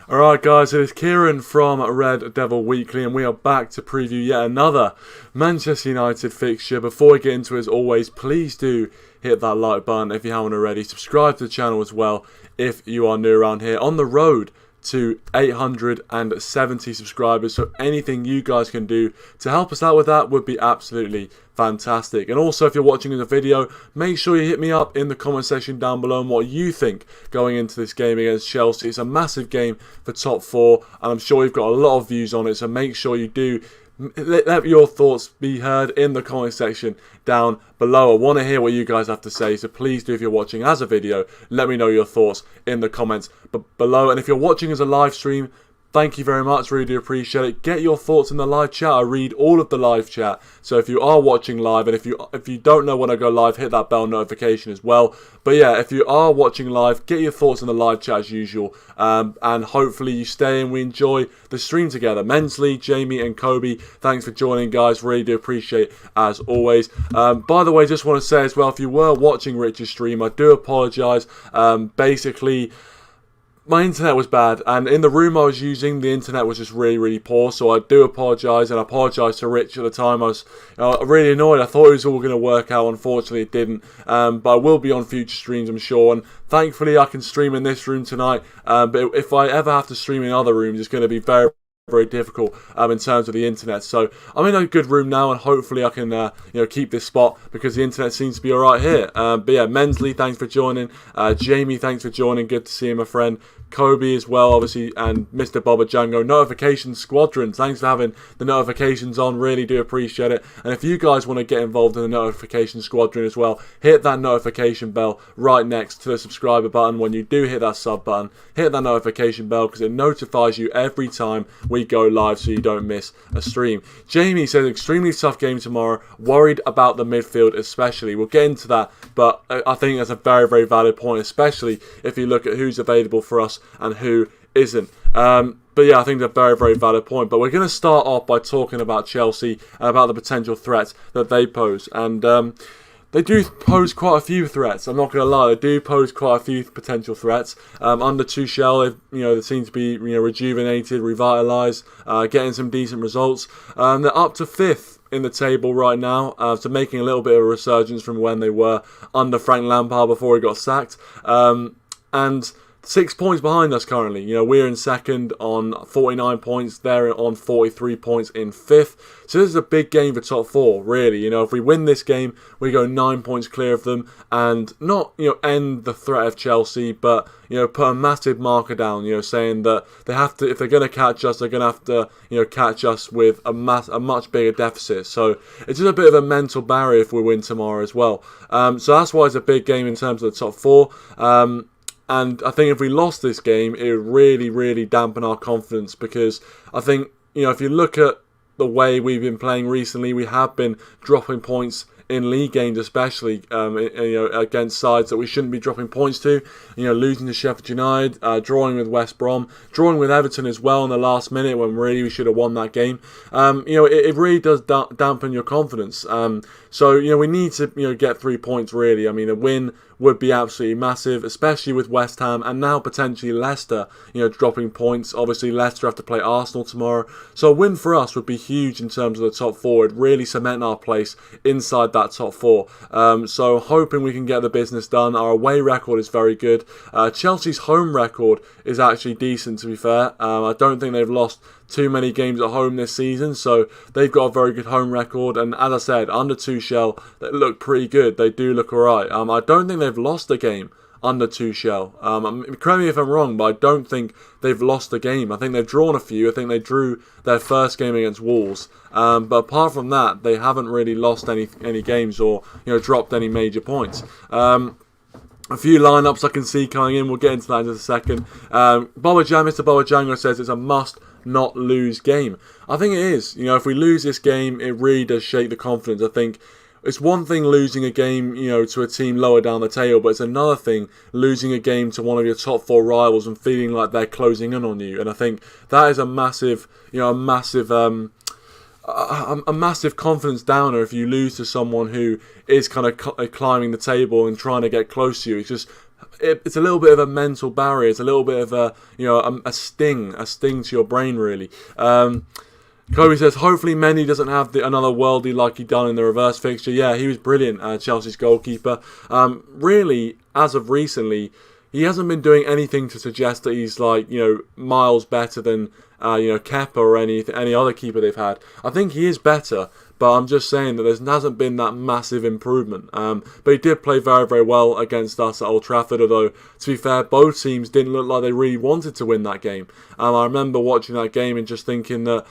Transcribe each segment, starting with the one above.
Alright guys, it is Kieran from Red Devil Weekly and we are back to preview yet another Manchester United fixture. Before we get into it, as always, please do hit that like button if you haven't already. Subscribe to the channel as well if you are new around here. On the road to 870 subscribers, so anything you guys can do to help us out with that would be absolutely fantastic. And also, if you're watching in the video, make sure you hit me up in the comment section down below on what you think going into this game against Chelsea. It's a massive game for top four and I'm sure you've got a lot of views on it, so make sure you do let your thoughts be heard in the comment section down below. I want to hear what you guys have to say, so please do, if you're watching as a video, let me know your thoughts in the comments below. And if you're watching as a live stream, thank you very much, really do appreciate it. Get your thoughts in the live chat. I read all of the live chat, so if you are watching live, and if you don't know when I go live, hit that bell notification as well. But yeah, if you are watching live, get your thoughts in the live chat as usual, and hopefully you stay and we enjoy the stream together. Mensley, Jamie and Kobe, thanks for joining guys, really do appreciate it as always. By the way, just want to say as well, if you were watching Rich's stream, I do apologise. Basically, my internet was bad, and in the room I was using, the internet was just really poor, so I do apologise, and I apologise to Rich at the time. I was really annoyed. I thought it was all going to work out. Unfortunately it didn't, but I will be on future streams, I'm sure, and thankfully I can stream in this room tonight, but if I ever have to stream in other rooms, it's going to be very difficult in terms of the internet. So I'm in a good room now, and hopefully I can keep this spot because the internet seems to be alright here. But yeah, Mensley, thanks for joining. Jamie, thanks for joining. Good to see you, my friend. Kobe as well, obviously, and Mr. Bobba Django. Notification Squadron, thanks for having the notifications on, really do appreciate it. And if you guys want to get involved in the Notification Squadron as well, hit that notification bell right next to the subscriber button. When you do hit that sub button, hit that notification bell because it notifies you every time we go live so you don't miss a stream. Jamie says, extremely tough game tomorrow, worried about the midfield especially. We'll get into that, but I think that's a very valid point, especially if you look at who's available for us and who isn't. But yeah, I think it's a very valid point. But we're going to start off by talking about Chelsea and about the potential threats that they pose. And they do pose quite a few threats. I'm not going to lie, they do pose quite a few potential threats. Under Tuchel, they seem to be rejuvenated, revitalised, getting some decent results. They're up to 5th in the table right now, so making a little bit of a resurgence from when they were under Frank Lampard before he got sacked. And 6 points behind us currently. We're in second on 49 points. They're on 43 points in 5th. So this is a big game for top 4, really. If we win this game, we go 9 points clear of them, and not end the threat of Chelsea, but put a massive marker down. Saying that they have to, if they're going to catch us, they're going to have to catch us with a much bigger deficit. So it's just a bit of a mental barrier if we win tomorrow as well. So that's why it's a big game in terms of the top 4. And I think if we lost this game, it would really dampen our confidence, because I think, if you look at the way we've been playing recently, we have been dropping points in league games, especially against sides that we shouldn't be dropping points to. Losing to Sheffield United, drawing with West Brom, drawing with Everton as well in the last minute when really we should have won that game. It really does dampen your confidence. So we need to get 3 points really. I mean, a win would be absolutely massive, especially with West Ham and now potentially Leicester, dropping points. Obviously, Leicester have to play Arsenal tomorrow. So a win for us would be huge in terms of the top 4. It'd really cement our place inside that top 4. So hoping we can get the business done. Our away record is very good. Chelsea's home record is actually decent, to be fair. I don't think they've lost too many games at home this season, so they've got a very good home record. And as I said, under Tuchel, they look pretty good. They do look alright. I don't think they've lost a game under Tuchel. Correct me if I'm wrong, but I don't think they've lost a game. I think they've drawn a few. I think they drew their first game against Wolves. But apart from that, they haven't really lost any games or dropped any major points. A few lineups I can see coming in. We'll get into that in just a second. Mr. Bobba Django says it's a must not lose game. I think it is. If we lose this game, it really does shake the confidence. I think it's one thing losing a game, to a team lower down the table, but it's another thing losing a game to one of your top 4 rivals and feeling like they're closing in on you. And I think that is a massive confidence downer if you lose to someone who is kind of climbing the table and trying to get close to you. It's just it's a little bit of a mental barrier. It's a little bit of a sting to your brain, really. Kobe says, hopefully Mendy doesn't have another worldie like he done in the reverse fixture. Yeah, he was brilliant, Chelsea's goalkeeper. Really, as of recently, he hasn't been doing anything to suggest that he's miles better than Kepa or any other keeper they've had. I think he is better, but I'm just saying that there hasn't been that massive improvement. But he did play very, very well against us at Old Trafford, although, to be fair, both teams didn't look like they really wanted to win that game. I remember watching that game and just thinking that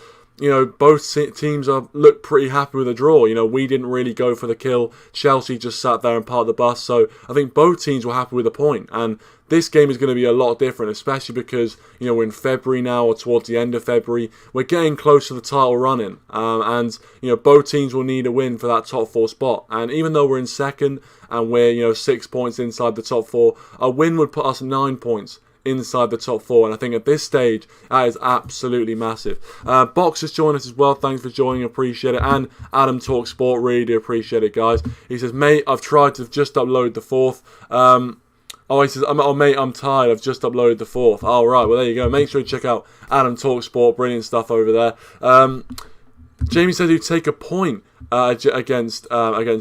both teams look pretty happy with a draw. We didn't really go for the kill. Chelsea just sat there and parked the bus. So I think both teams were happy with a point. And this game is going to be a lot different, especially because, we're in February now, or towards the end of February. We're getting close to the title running. And both teams will need a win for that top 4 spot. And even though we're in second and we're, 6 points inside the top 4, a win would put us 9 points inside the top 4, and I think at this stage that is absolutely massive. Box has joined us as well. Thanks for joining, appreciate it. And Adam Talk Sport, really do appreciate it, guys. He says, mate, I've tried to just upload the 4th. He says, mate, I'm tired, I've just uploaded the 4th. Oh, right, well, there you go. Make sure you check out Adam Talk Sport, brilliant stuff over there. Jamie says he'd take a point against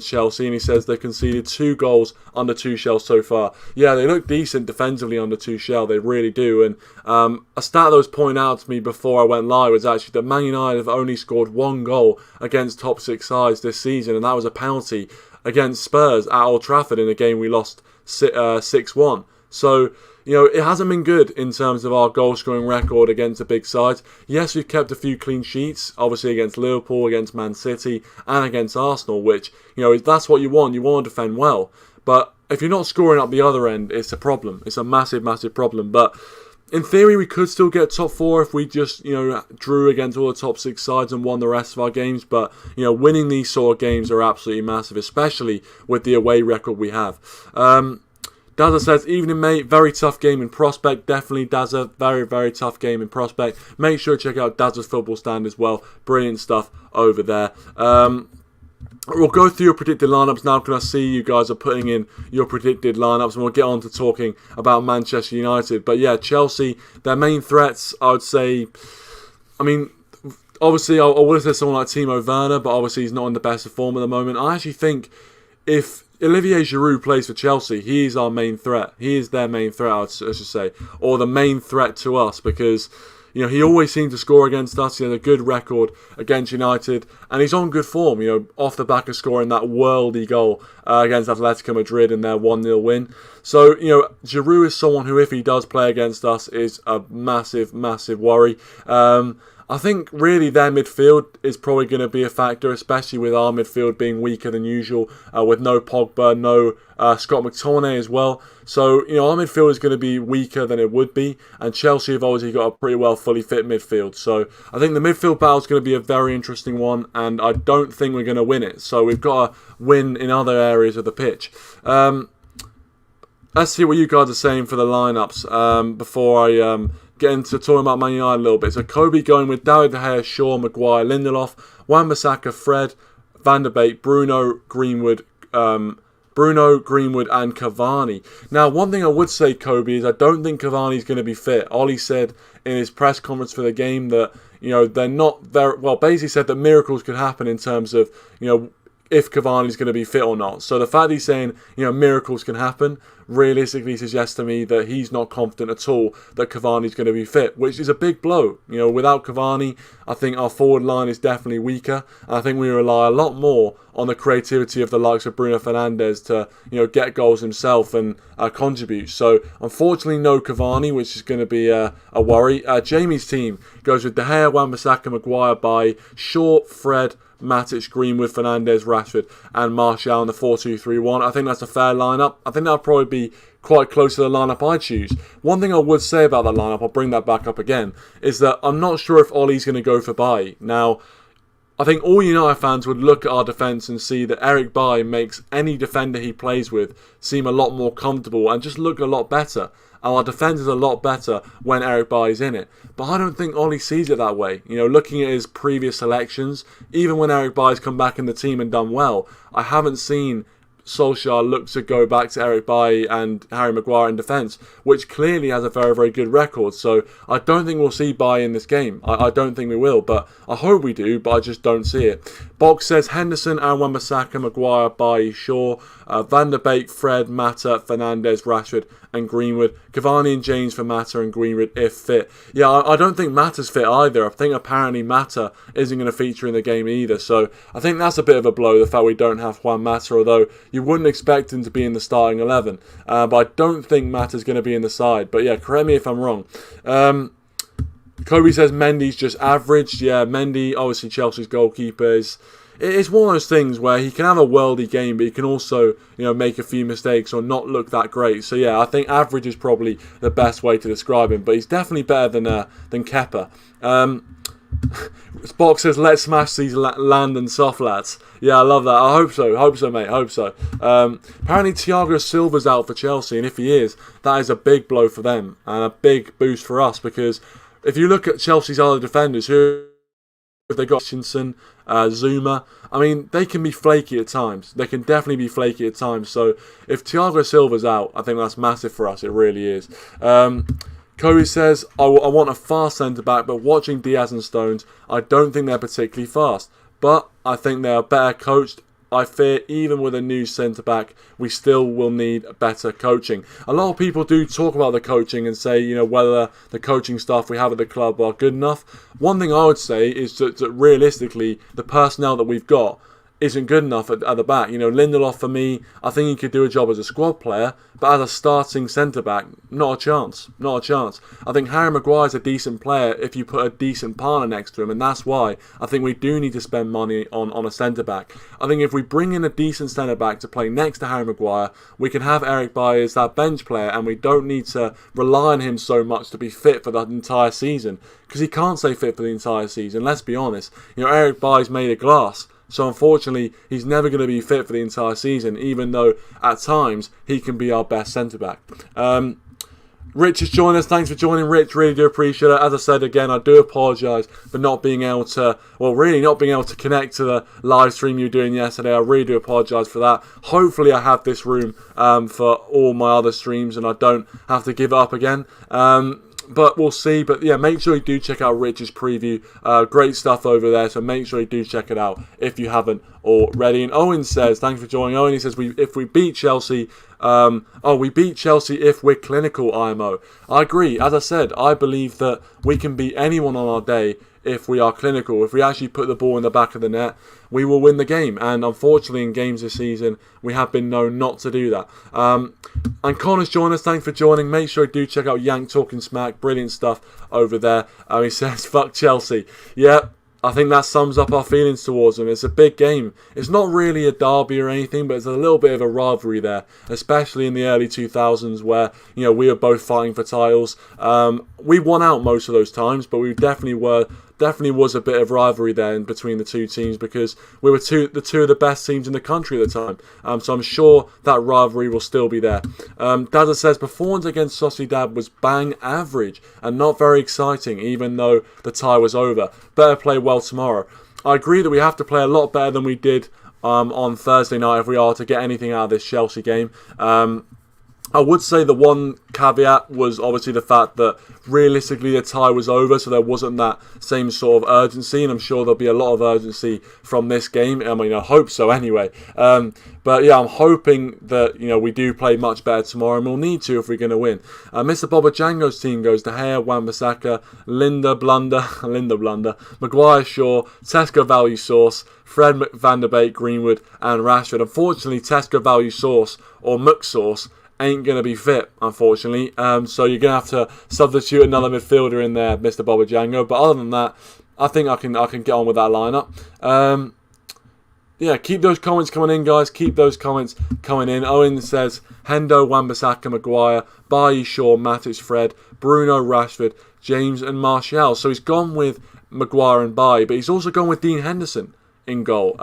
Chelsea, and he says they conceded 2 goals under Tuchel so far. Yeah, they look decent defensively under Tuchel, they really do. And a stat that was pointed out to me before I went live was actually that Man United have only scored 1 goal against top 6 sides this season, and that was a penalty against Spurs at Old Trafford in a game we lost 6-1. So, it hasn't been good in terms of our goal-scoring record against the big sides. Yes, we've kept a few clean sheets, obviously against Liverpool, against Man City, and against Arsenal, which, that's what you want. You want to defend well. But if you're not scoring up the other end, it's a problem. It's a massive, massive problem. But in theory, we could still get top 4 if we just, drew against all the top 6 sides and won the rest of our games. But, winning these sort of games are absolutely massive, especially with the away record we have. Dazza says, evening mate, very tough game in Prospect. Definitely Dazza, very, very tough game in Prospect. Make sure to check out Dazza's Football Stand as well. Brilliant stuff over there. We'll go through your predicted lineups now, because I see you guys are putting in your predicted lineups, and we'll get on to talking about Manchester United. But yeah, Chelsea, their main threats, I would say, obviously I would have said someone like Timo Werner, but obviously he's not in the best of form at the moment. I actually think if Olivier Giroud plays for Chelsea, he is our main threat. He is their main threat, I should say. Or the main threat to us, because he always seems to score against us. He has a good record against United, and he's on good form, off the back of scoring that worldy goal against Atletico Madrid in their 1-0 win. So, Giroud is someone who, if he does play against us, is a massive, massive worry. I think really their midfield is probably going to be a factor, especially with our midfield being weaker than usual, with no Pogba, no Scott McTominay as well. So, our midfield is going to be weaker than it would be, and Chelsea have obviously got a pretty well fully fit midfield. So, I think the midfield battle is going to be a very interesting one, and I don't think we're going to win it. So, we've got to win in other areas of the pitch. Let's see what you guys are saying for the lineups before I get into talking about Man United a little bit. So Kobe going with David De Gea, Shaw, Maguire, Lindelof, Wan-Bissaka, Fred, Van De Beek, Bruno, Greenwood, and Cavani. Now, one thing I would say, Kobe, is I don't think Cavani's going to be fit. Ole said in his press conference for the game that, they're not very, well, basically said that miracles could happen in terms of, if Cavani's going to be fit or not. So the fact he's saying, miracles can happen, realistically suggests to me that he's not confident at all that Cavani's going to be fit, which is a big blow. Without Cavani, I think our forward line is definitely weaker. And I think we rely a lot more on the creativity of the likes of Bruno Fernandes to, get goals himself and contribute. So, unfortunately, no Cavani, which is going to be a worry. Jamie's team goes with De Gea, Wan-Bissaka, Maguire, by Shaw, Fred, Matic, Greenwood, Fernandes, Rashford, and Martial in the 4-2-3-1. I think that's a fair lineup. I think that'll probably be quite close to the lineup I choose. One thing I would say about that lineup, I'll bring that back up again, is that I'm not sure if Ole's going to go for Bailly. Now, I think all United fans would look at our defence and see that Eric Bailly makes any defender he plays with seem a lot more comfortable and just look a lot better. And our defence is a lot better when Eric Bailly's in it. But I don't think Ole sees it that way. Looking at his previous selections, even when Eric Bailly's come back in the team and done well, I haven't seen Solskjaer looks to go back to Eric Bailly and Harry Maguire in defence, which clearly has a very, very good record. So I don't think we'll see Bailly in this game. I don't think we will, but I hope we do, but I just don't see it. Box says Henderson, Wan-Bissaka, Maguire, Bailly, Shaw, Van De Beek, Fred, Mata, Fernandes, Rashford and Greenwood. Cavani and James for Mata and Greenwood if fit. Yeah, I don't think Mata's fit either. I think apparently Mata isn't going to feature in the game either. So I think that's a bit of a blow, the fact we don't have Juan Mata, although you wouldn't expect him to be in the starting 11. But I don't think Mata's going to be in the side. But yeah, correct me if I'm wrong. Kobe says Mendy's just average. Yeah, Mendy, obviously Chelsea's goalkeeper, it's one of those things where he can have a worldy game, but he can also, make a few mistakes or not look that great. So yeah, I think average is probably the best way to describe him, but he's definitely better than Kepa. Spock says, let's smash these London soft lads. Yeah, I love that. I hope so, mate. Hope so. Apparently Thiago Silva's out for Chelsea, and if he is, that is a big blow for them and a big boost for us, because if you look at Chelsea's other defenders, who they got, Edinson, Zuma, I mean, they can be flaky at times. They can definitely be flaky at times. So if Thiago Silva's out, I think that's massive for us. It really is. Cody says, I want a fast centre-back, but watching Diaz and Stones, I don't think they're particularly fast. But I think they are better coached. I fear even with a new centre-back, we still will need better coaching. A lot of people do talk about the coaching and say, whether the coaching staff we have at the club are good enough. One thing I would say is that realistically, the personnel that we've got isn't good enough at the back. Lindelof, for me, I think he could do a job as a squad player, but as a starting centre-back, not a chance. Not a chance. I think Harry Maguire's a decent player if you put a decent partner next to him, and that's why I think we do need to spend money on a centre-back. I think if we bring in a decent centre-back to play next to Harry Maguire, we can have Eric Bailly as that bench player, and we don't need to rely on him so much to be fit for the entire season, because he can't stay fit for the entire season. Let's be honest. Eric Bailly's made of glass. So unfortunately, he's never going to be fit for the entire season, even though at times he can be our best centre-back. Rich has joined us. Thanks for joining, Rich. Really do appreciate it. As I said again, I do apologise for not being able to connect to the live stream you were doing yesterday. I really do apologise for that. Hopefully I have this room for all my other streams and I don't have to give it up again. But we'll see. But yeah, make sure you do check out Rich's preview. Great stuff over there. So make sure you do check it out if you haven't already. And Owen says, thanks for joining. Owen, he says, if we beat Chelsea, we beat Chelsea if we're clinical, IMO. I agree. As I said, I believe that we can beat anyone on our day if we are clinical. If we actually put the ball in the back of the net, we will win the game. And unfortunately, in games this season, we have been known not to do that. And Connor's joined us. Thanks for joining. Make sure you do check out Yank Talking Smack. Brilliant stuff over there. He says, fuck Chelsea. Yeah, I think that sums up our feelings towards them. It's a big game. It's not really a derby or anything, but it's a little bit of a rivalry there, especially in the early 2000s where, we were both fighting for titles. We won out most of those times, but we definitely was a bit of rivalry there in between the two teams because we were the two of the best teams in the country at the time. So I'm sure that rivalry will still be there. Dazza says, performance against Sociedad was bang average and not very exciting, even though the tie was over. Better play well tomorrow. I agree that we have to play a lot better than we did on Thursday night if we are to get anything out of this Chelsea game. I would say the one caveat was obviously the fact that realistically the tie was over, so there wasn't that same sort of urgency, and I'm sure there'll be a lot of urgency from this game. I mean, I hope so anyway. But yeah, I'm hoping that we do play much better tomorrow, and we'll need to if we're going to win. Mr. Bobajango's team goes De Gea, Wan-Bissaka, Linda Blunder, Maguire, Shaw, Tesco Value Sauce, Fred Van De Beek, Greenwood, and Rashford. Unfortunately, Tesco Value Sauce or Muck Sauce ain't going to be fit, unfortunately. So you're going to have to substitute another midfielder in there, Mr. Bobajango. But other than that, I think I can get on with that lineup. Yeah, keep those comments coming in, guys. Keep those comments coming in. Owen says, Hendo, Wan-Bissaka, Maguire, Bailly, Shaw, Matic, Fred, Bruno, Rashford, James and Martial. So he's gone with Maguire and Bailly, but he's also gone with Dean Henderson in goal.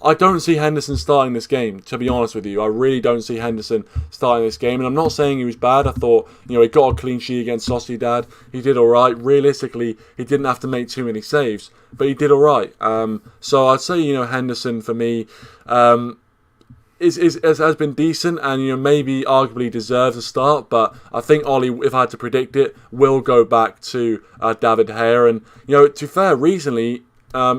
I don't see Henderson starting this game, to be honest with you. I really don't see Henderson starting this game, and I'm not saying he was bad. I thought, he got a clean sheet against Sociedad. He did alright. Realistically, he didn't have to make too many saves, but he did alright. So I'd say, Henderson for me. has been decent and maybe arguably deserves a start, but I think Ole, if I had to predict it, will go back to David De Gea. And to be fair, recently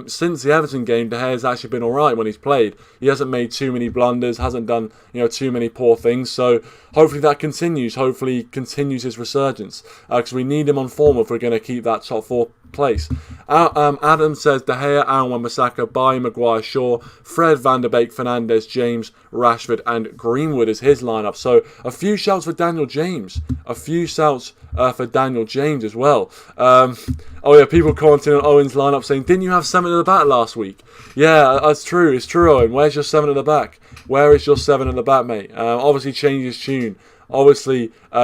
since the Everton game, De Gea has actually been alright when he's played. He hasn't made too many blunders, hasn't done too many poor things. So hopefully that continues. Hopefully he continues his resurgence because we need him on form if we're going to keep that top 4 place. Adam says De Gea, Aaron Wan-Bissaka, Bailly, Maguire, Shaw, Fred, Van Der Beek, Fernandes, James, Rashford and Greenwood is his lineup. So a few shouts for Daniel James. A few shouts for Daniel James as well. Oh yeah, people commenting on Owen's lineup saying, didn't you have 7 at the back last week? Yeah, that's true. It's true, Owen. Where's your 7 at the back? Where is your 7 at the back, mate? Obviously changed his tune.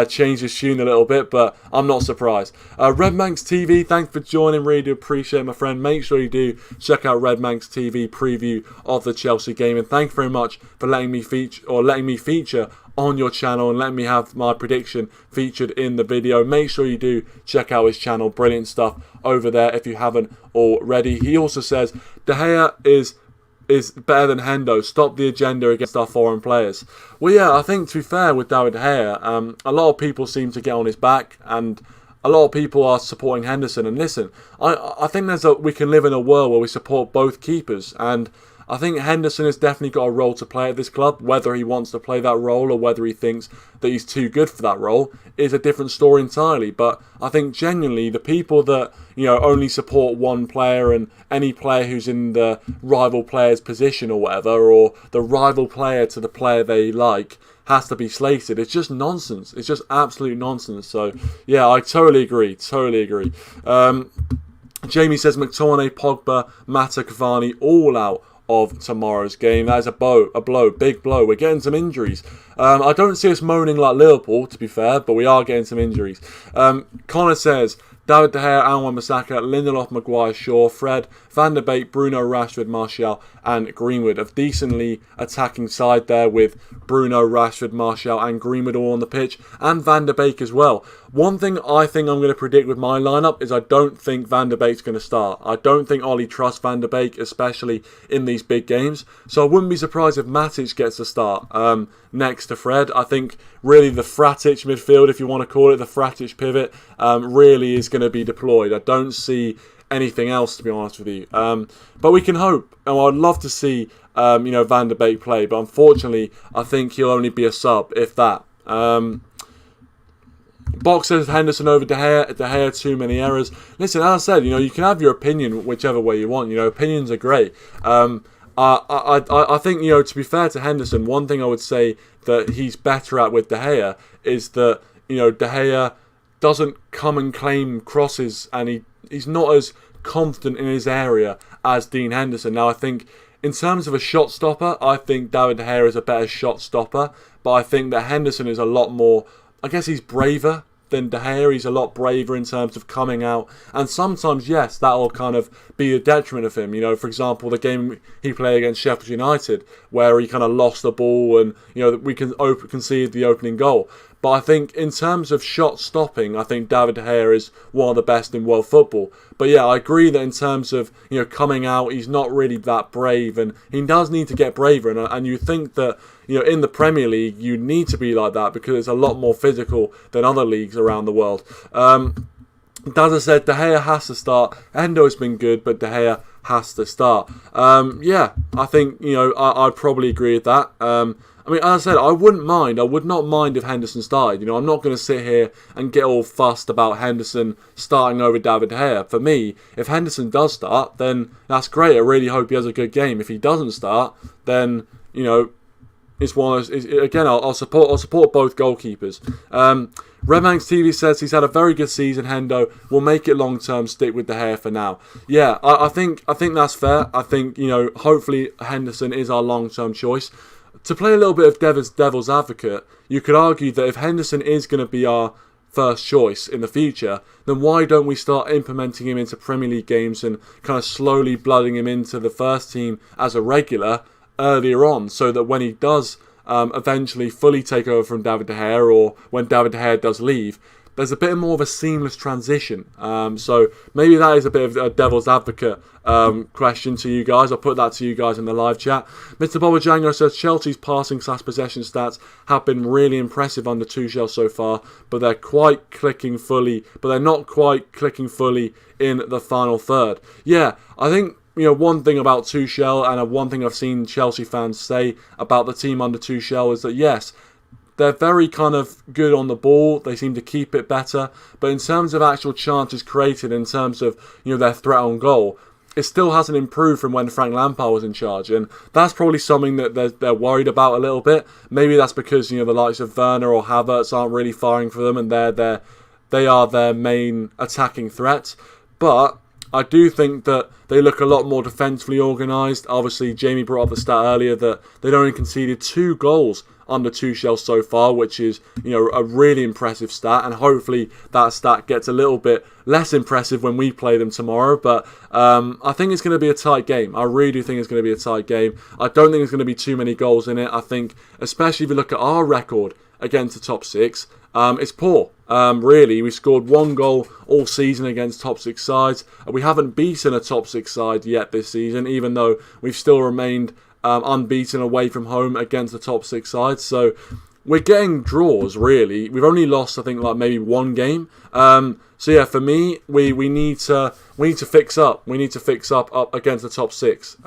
Changed his tune a little bit, but I'm not surprised. Red Manx TV, thanks for joining. Really do appreciate it, my friend. Make sure you do check out Red Manx TV preview of the Chelsea game, and thank you very much for letting me feature on your channel and letting me have my prediction featured in the video. Make sure you do check out his channel. Brilliant stuff over there if you haven't already. He also says De Gea is better than Hendo. Stop the agenda against our foreign players. Well, yeah, I think to be fair with David De Gea, a lot of people seem to get on his back, and a lot of people are supporting Henderson. And listen, I think we can live in a world where we support both keepers, and I think Henderson has definitely got a role to play at this club. Whether he wants to play that role or whether he thinks that he's too good for that role is a different story entirely. But I think genuinely the people that only support one player, and any player who's in the rival player's position or whatever, or the rival player to the player they like, has to be slated. It's just nonsense. It's just absolute nonsense. So yeah, I totally agree. Jamie says McTominay, Pogba, Mata, Cavani all out of tomorrow's game. That is a blow, big blow. We're getting some injuries. I don't see us moaning like Liverpool, to be fair, but we are getting some injuries. Connor says David De Gea, Aaron Wan-Bissaka, Lindelof, Maguire, Shaw, Fred, Van Der Beek, Bruno, Rashford, Martial and Greenwood. A decently attacking side there with Bruno, Rashford, Martial and Greenwood all on the pitch, and Van Der Beek as well. One thing I think I'm going to predict with my lineup is I don't think Van Der Beek's going to start. I don't think Ole trusts Van Der Beek, especially in these big games. So I wouldn't be surprised if Matic gets a start next to Fred. I think really the Fratic midfield, if you want to call it, the Fratic pivot, really is going to be deployed. I don't see anything else, to be honest with you. But we can hope. And I'd love to see Van Der Beek play, but unfortunately I think he'll only be a sub, if that. Box says Henderson over De Gea, too many errors. Listen, as I said, you can have your opinion whichever way you want. Opinions are great. I think, to be fair to Henderson, one thing I would say that he's better at with De Gea is that, De Gea doesn't come and claim crosses, and he's not as confident in his area as Dean Henderson. Now, I think in terms of a shot stopper, I think David De Gea is a better shot stopper, but I think that Henderson is a lot more, I guess he's braver than De Gea. He's a lot braver in terms of coming out, and sometimes, yes, that'll kind of be a detriment of him. For example, the game he played against Sheffield United, where he kind of lost the ball, and we can concede the opening goal. But I think in terms of shot stopping, I think David De Gea is one of the best in world football. But yeah, I agree that in terms of coming out, he's not really that brave, and he does need to get braver. And you think that in the Premier League you need to be like that because it's a lot more physical than other leagues around the world. As I said, De Gea has to start. Endo's been good, but De Gea has to start. Yeah, I think I'd probably agree with that. As I said, I would not mind if Henderson started. I'm not going to sit here and get all fussed about Henderson starting over David De Gea. For me, if Henderson does start, then that's great. I really hope he has a good game. If he doesn't start, then, it's one of those, again, I'll support both goalkeepers. Redmanx TV says he's had a very good season. Hendo will make it long term. Stick with De Gea for now. Yeah, I think that's fair. I think hopefully Henderson is our long term choice. To play a little bit of devil's advocate, you could argue that if Henderson is going to be our first choice in the future, then why don't we start implementing him into Premier League games and kind of slowly blooding him into the first team as a regular earlier on, so that when he does eventually fully take over from David De Gea, or when David De Gea does leave, there's a bit more of a seamless transition. So maybe that is a bit of a devil's advocate question to you guys. I'll put that to you guys in the live chat. Mr. Bobajango says Chelsea's passing/possession stats have been really impressive under Tuchel so far, but they're not quite clicking fully in the final third. Yeah, I think one thing about Tuchel, and one thing I've seen Chelsea fans say about the team under Tuchel, is that yes, they're very kind of good on the ball. They seem to keep it better. But in terms of actual chances created, in terms of their threat on goal, it still hasn't improved from when Frank Lampard was in charge. And that's probably something that they're worried about a little bit. Maybe that's because the likes of Werner or Havertz aren't really firing for them, and they are their main attacking threat. But I do think that they look a lot more defensively organised. Obviously, Jamie brought up the stat earlier that they'd only conceded 2 goals under Tuchel so far, which is a really impressive stat, and hopefully that stat gets a little bit less impressive when we play them tomorrow. But I think it's going to be a tight game. I really do think it's going to be a tight game. I don't think there's going to be too many goals in it. I think, especially if you look at our record against the top 6, it's poor. Really, we scored 1 goal all season against top 6 sides. We haven't beaten a top 6 side yet this season, even though we've still remained unbeaten away from home against the top 6 sides. So we're getting draws, really. We've only lost, I think, maybe 1 game. So yeah, for me, we need to fix up. We need to fix up against the top 6.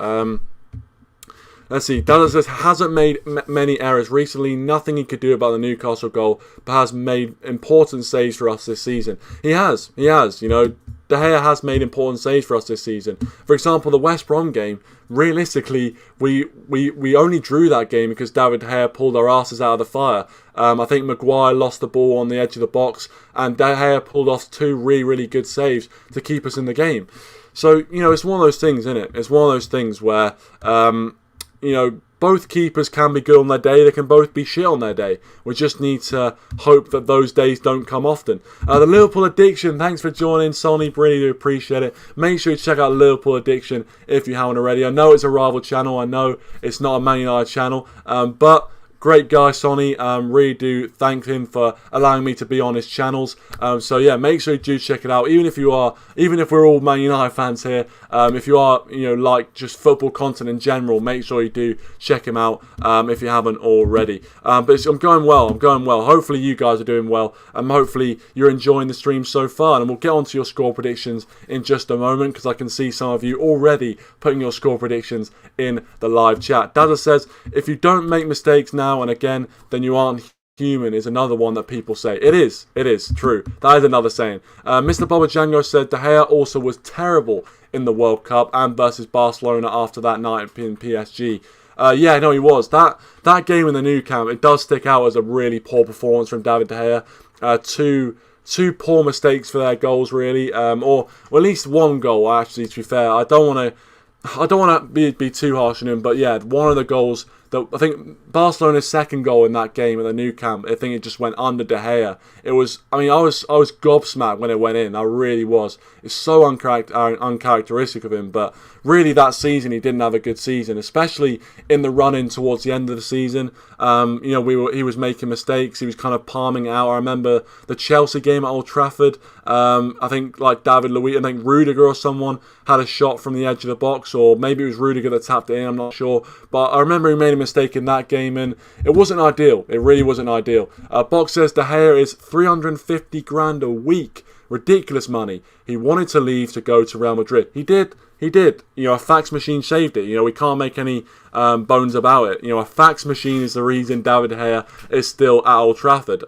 Let's see. Dallas says hasn't made many errors recently. Nothing he could do about the Newcastle goal, but has made important saves for us this season. He has. De Gea has made important saves for us this season. For example, the West Brom game, realistically, we only drew that game because David De Gea pulled our asses out of the fire. I think Maguire lost the ball on the edge of the box, and De Gea pulled off 2 really, really good saves to keep us in the game. So, it's one of those things, isn't it? It's one of those things where, both keepers can be good on their day. They can both be shit on their day. We just need to hope that those days don't come often. The Liverpool Addiction, thanks for joining, Sonny. Really do appreciate it. Make sure you check out Liverpool Addiction if you haven't already. I know it's a rival channel. I know it's not a Man United channel. But great guy, Sonny. Really do thank him for allowing me to be on his channels. So yeah, make sure you do check it out. Even if we're all Man United fans here, if you are, like just football content in general, make sure you do check him out if you haven't already. But I'm going well. Hopefully you guys are doing well. Hopefully you're enjoying the stream so far. And we'll get on to your score predictions in just a moment, because I can see some of you already putting your score predictions in the live chat. Dada says, if you don't make mistakes now and again, then you aren't human, is another one that people say. It is true. That is another saying. Mr. Bobajango said De Gea also was terrible in the World Cup and versus Barcelona after that night in PSG. Yeah, no, he was. That game in the Nou Camp, it does stick out as a really poor performance from David De Gea. Two poor mistakes for their goals, really, or at least 1 goal. Actually, to be fair, I don't want to be too harsh on him, but yeah, one of the goals. I think Barcelona's 2nd goal in that game at the Nou Camp, I think it just went under De Gea. It was, I was gobsmacked when it went in. I really was. It's so uncharacteristic of him, but really that season he didn't have a good season, especially in the run-in towards the end of the season. He was making mistakes. He was kind of palming out. I remember the Chelsea game at Old Trafford. I think David Luiz, I think Rudiger or someone had a shot from the edge of the box, or maybe it was Rudiger that tapped it in, I'm not sure. But I remember he made a mistake in that game, and it wasn't ideal. It really wasn't ideal. Box says De Gea is 350 grand a week. Ridiculous money. He wanted to leave to go to Real Madrid. He did. A fax machine saved it. We can't make any bones about it. A fax machine is the reason David De Gea is still at Old Trafford.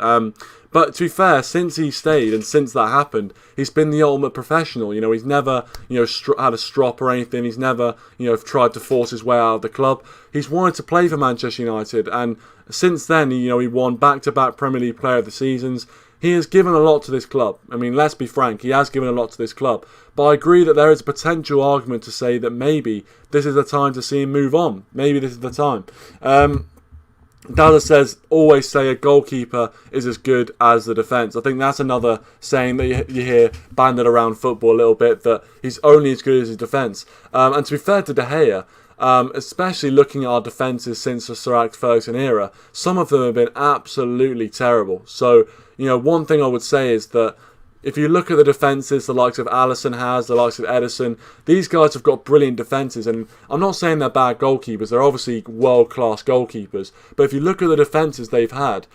But to be fair, since he stayed and since that happened, he's been the ultimate professional. He's never, had a strop or anything. He's never, tried to force his way out of the club. He's wanted to play for Manchester United, and since then, he won back-to-back Premier League Player of the Seasons. He has given a lot to this club. I mean, let's be frank, he has given a lot to this club. But I agree that there is a potential argument to say that maybe this is the time to see him move on. Maybe this is the time. Dada says, always say a goalkeeper is as good as the defence. I think that's another saying that you hear banded around football a little bit, that he's only as good as his defence. And to be fair to De Gea, especially looking at our defences since the Sir Alex Ferguson era, some of them have been absolutely terrible. So, one thing I would say is that if you look at the defences, the likes of Alisson has, the likes of Edinson, these guys have got brilliant defences. And I'm not saying they're bad goalkeepers. They're obviously world-class goalkeepers. But if you look at the defences they've had,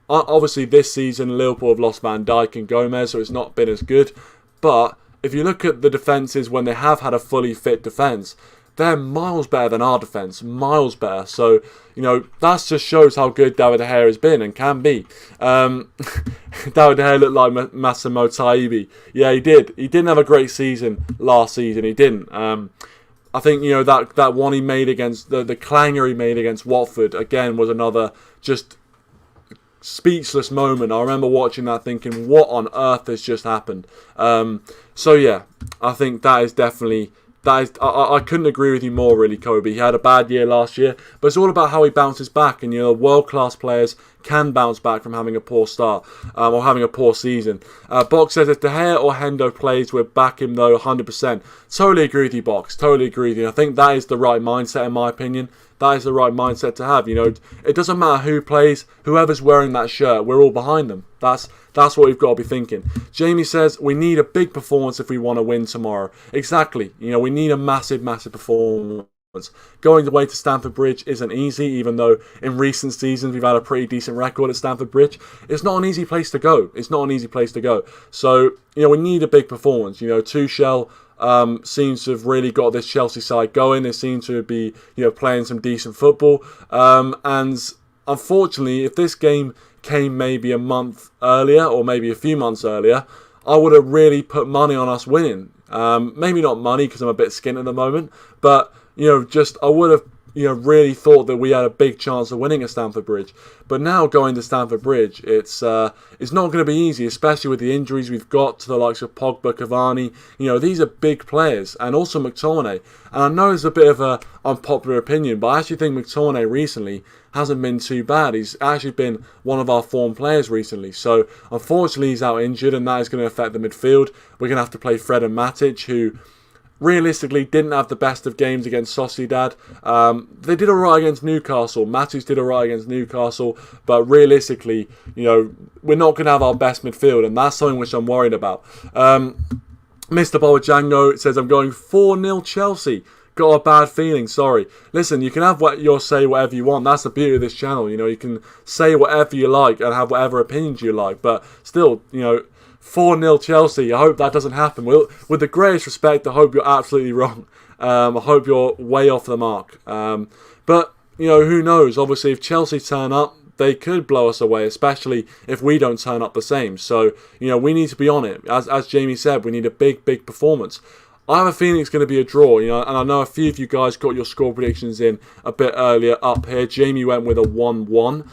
obviously this season Liverpool have lost Van Dijk and Gomez, so it's not been as good. But if you look at the defences when they have had a fully fit defence, they're miles better than our defence, miles better. So, that just shows how good David De Gea has been and can be. David De Gea looked like Massimo Taibi. Yeah, he did. He didn't have a great season last season. He didn't. I think, that one he made against, the clanger he made against Watford, again, was another just speechless moment. I remember watching that thinking, what on earth has just happened? So, yeah, I think that is definitely... I couldn't agree with you more, really, Kobe. He had a bad year last year, but it's all about how he bounces back. And, world-class players can bounce back from having a poor start or having a poor season. Box says, if De Gea or Hendo plays, we'll back him, though, 100%. Totally agree with you, Box. Totally agree with you. I think that is the right mindset, in my opinion. That is the right mindset to have. It doesn't matter who plays. Whoever's wearing that shirt, we're all behind them. That's what we've got to be thinking. Jamie says, we need a big performance if we want to win tomorrow. Exactly. We need a massive, massive performance. Going away to Stamford Bridge isn't easy, even though in recent seasons we've had a pretty decent record at Stamford Bridge. It's not an easy place to go. So, we need a big performance. Tuchel seems to have really got this Chelsea side going. They seem to be, playing some decent football. And unfortunately, if this game came maybe a month earlier or maybe a few months earlier, I would have really put money on us winning. Maybe not money because I'm a bit skint at the moment, but I would have really thought that we had a big chance of winning at Stamford Bridge. But now going to Stamford Bridge, it's not going to be easy, especially with the injuries we've got to the likes of Pogba, Cavani. These are big players, and also McTominay. And I know it's a bit of an unpopular opinion, but I actually think McTominay recently hasn't been too bad. He's actually been one of our form players recently. So unfortunately he's out injured, and that is going to affect the midfield. We're going to have to play Fred and Matic, who realistically didn't have the best of games against Sociedad. They did alright against Newcastle. Matic did alright against Newcastle, but realistically, we're not going to have our best midfield, and that's something which I'm worried about. Mr. Bowajango says, I'm going 4-0 Chelsea. Got a bad feeling, sorry. Listen, you can have say whatever you want. That's the beauty of this channel. You can say whatever you like and have whatever opinions you like, but still, 4-0 Chelsea. I hope that doesn't happen. With the greatest respect, I hope you're absolutely wrong. I hope you're way off the mark. But, who knows? Obviously, if Chelsea turn up, they could blow us away, especially if we don't turn up the same. So, we need to be on it. As Jamie said, we need a big, big performance. I have a feeling it's going to be a draw, and I know a few of you guys got your score predictions in a bit earlier up here. Jamie went with a 1-1.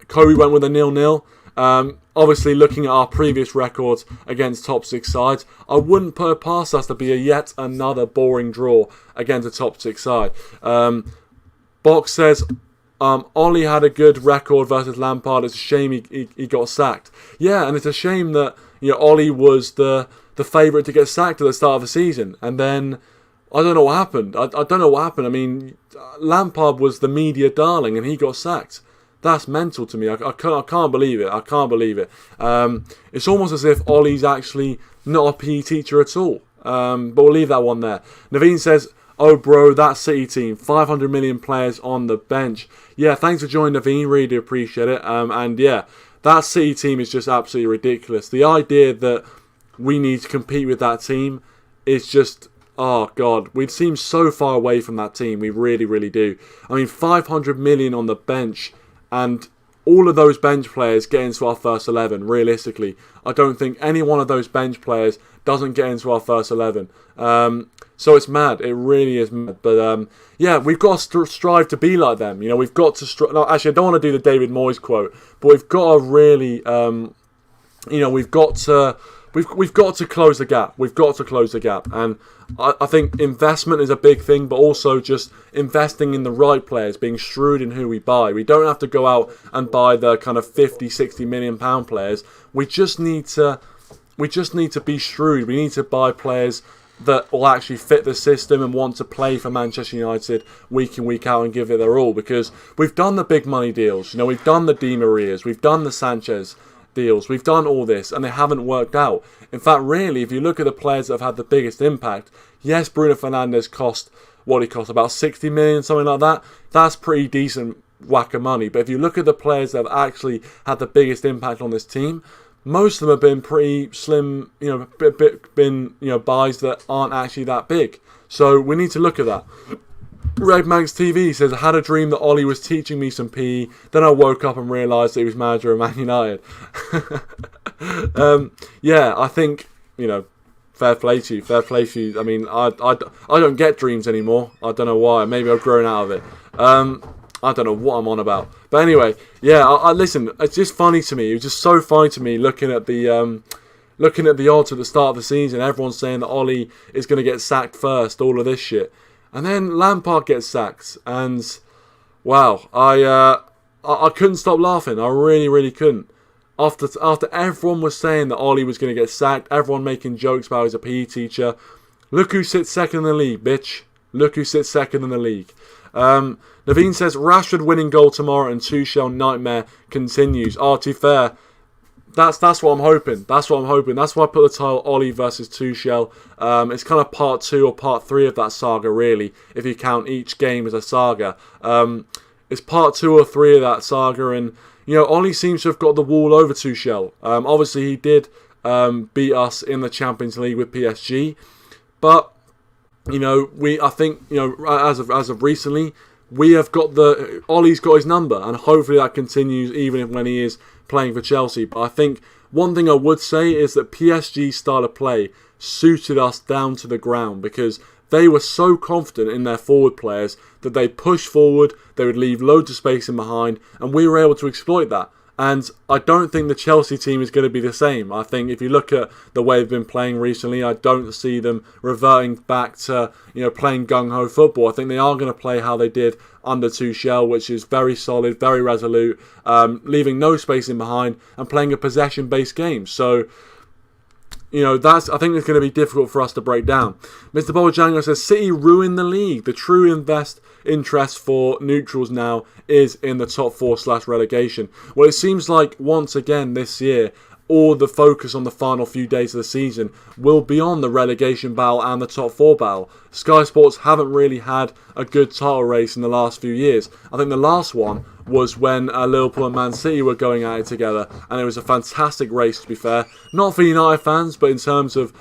Kobe went with a 0-0. Obviously, looking at our previous records against top 6 sides, I wouldn't put it past us to be yet another boring draw against a top 6 side. Box says, Ole had a good record versus Lampard. It's a shame he got sacked. Yeah, and it's a shame that Ole was the favourite to get sacked at the start of the season, and then I don't know what happened. I don't know what happened. I mean, Lampard was the media darling, and he got sacked. That's mental to me. I can't believe it. I can't believe it. It's almost as if Ole's actually not a PE teacher at all. But we'll leave that one there. Naveen says, oh bro, that City team, 500 million players on the bench. Yeah, thanks for joining, Naveen. Really do appreciate it. And yeah, that City team is just absolutely ridiculous. The idea that we need to compete with that team is just... Oh, God. We seem so far away from that team. We really, really do. I mean, 500 million on the bench, and all of those bench players get into our first 11, realistically. I don't think any one of those bench players doesn't get into our first 11. So it's mad. It really is mad. But, yeah, we've got to strive to be like them. We've got to... No, actually, I don't want to do the David Moyes quote, but we've got to really... we've got to close the gap. We've got to close the gap. And I think investment is a big thing, but also just investing in the right players, being shrewd in who we buy. We don't have to go out and buy the kind of 50, 60 million pound players. We just need to be shrewd. We need to buy players that will actually fit the system and want to play for Manchester United week in, week out and give it their all, because we've done the big money deals. You know, we've done the Di Marias, we've done the Sanchez deals, we've done all this, and they haven't worked out. In fact, really, if you look at the players that have had the biggest impact, yes, Bruno Fernandes cost what he cost, about 60 million, something like that. That's pretty decent whack of money. But if you look at the players that have actually had the biggest impact on this team, most of them have been pretty slim, buys that aren't actually that big. So we need to look at that. Red Manx TV says, I had a dream that Ollie was teaching me some PE. Then I woke up and realised that he was manager of Man United. I think, fair play to you. I mean, I don't get dreams anymore. I don't know why. Maybe I've grown out of it. I don't know what I'm on about. But anyway, I listen, it's just funny to me. It was just so funny to me looking at the odds at the start of the season. Everyone's saying that Ollie is going to get sacked first, all of this shit. And then Lampard gets sacked. And, wow, I couldn't stop laughing. I really, really couldn't. After everyone was saying that Ollie was going to get sacked, everyone making jokes about he's a PE teacher. Look who sits second in the league, bitch. Look who sits second in the league. Naveen says, Rashford winning goal tomorrow and Tuchel nightmare continues. To be fair, that's what I'm hoping. That's why I put the title Ollie versus Tuchel. It's kind of part 2 or part 3 of that saga, really, if you count each game as a saga. It's part 2 or 3 of that saga, and Ollie seems to have got the wall over Tuchel. Obviously, he did beat us in the Champions League with PSG, but I think as of recently, we have got Ollie's got his number, and hopefully that continues even when he is playing for Chelsea. But I think one thing I would say is that PSG's style of play suited us down to the ground, because they were so confident in their forward players that they pushed forward, they would leave loads of space in behind, and we were able to exploit that. And I don't think the Chelsea team is going to be the same. I think if you look at the way they've been playing recently, I don't see them reverting back to playing gung-ho football. I think they are going to play how they did under Tuchel, which is very solid, very resolute, leaving no space in behind and playing a possession-based game. So, I think it's going to be difficult for us to break down. Mr. Bojango says, City ruined the league. The true interest for neutrals now is in the top 4/relegation. Well, it seems like once again this year, all the focus on the final few days of the season will be on the relegation battle and the top 4 battle. Sky Sports haven't really had a good title race in the last few years. I think the last one was when Liverpool and Man City were going at it together, and it was a fantastic race, to be fair. Not for United fans, but in terms of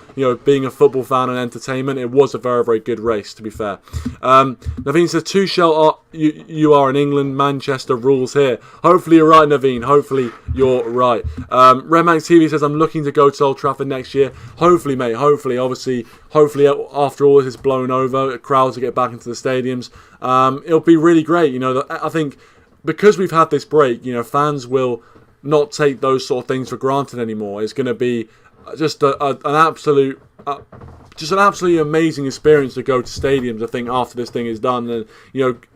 being a football fan and entertainment, it was a very, very good race, to be fair. Naveen says, Tuchel, you are in England, Manchester rules here. Hopefully you're right, Naveen. Hopefully you're right. Redman TV says, I'm looking to go to Old Trafford next year. Hopefully, mate. Hopefully after all this is blown over, crowds will get back into the stadiums. It'll be really great. I think because we've had this break, fans will not take those sort of things for granted anymore. It's going to be just an absolutely amazing experience to go to stadiums, I think, after this thing is done. And,